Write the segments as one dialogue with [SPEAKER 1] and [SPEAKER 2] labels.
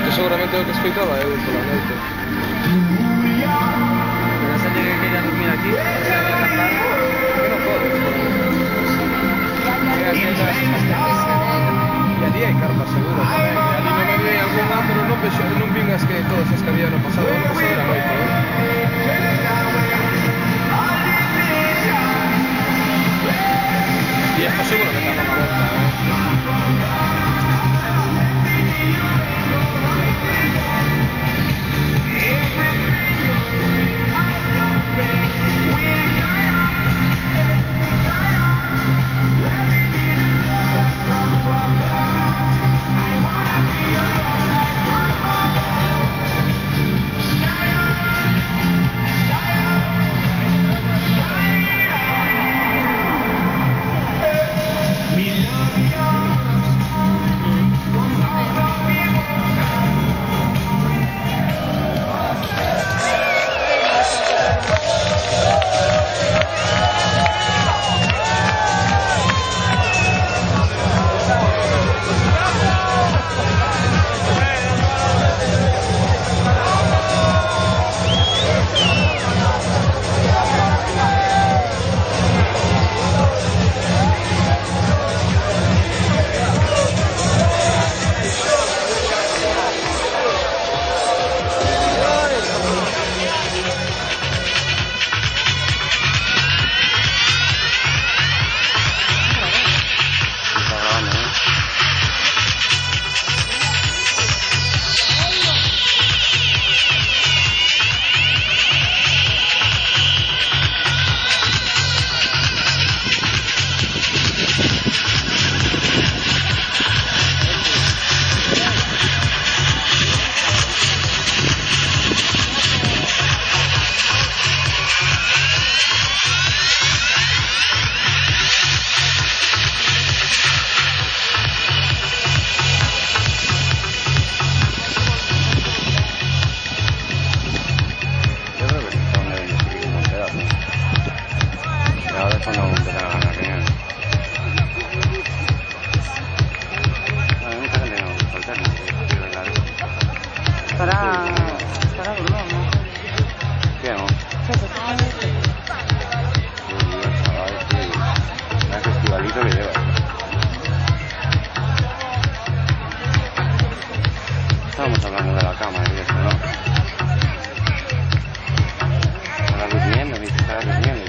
[SPEAKER 1] Que seguramente lo que escoitaba é pola noite.
[SPEAKER 2] Pero esa que quería dormir aquí, se va a acampar, que non podes. E ali hai carpas seguro tamén. E ali non había algunha, pero non vin as que todas as que había no pasado. O ano pasado era moito, E esta seguro que está na volta, Estará durmiendo, ¿no?
[SPEAKER 3] ¿Qué no?
[SPEAKER 2] Sí, se está en este.
[SPEAKER 3] El festivalito que lleva. Estábamos hablando de la cama y eso, ¿no? Estaba durmiendo, ni se estaba durmiendo.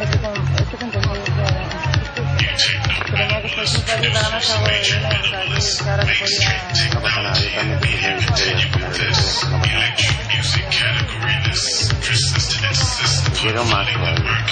[SPEAKER 2] Este contenido que tenía que estar sin salir para más agua de dinero, o sea, que ahora que podía...
[SPEAKER 3] No pasa nada, yo también te puse en serio como de no pasa nada. Quiero más todavía.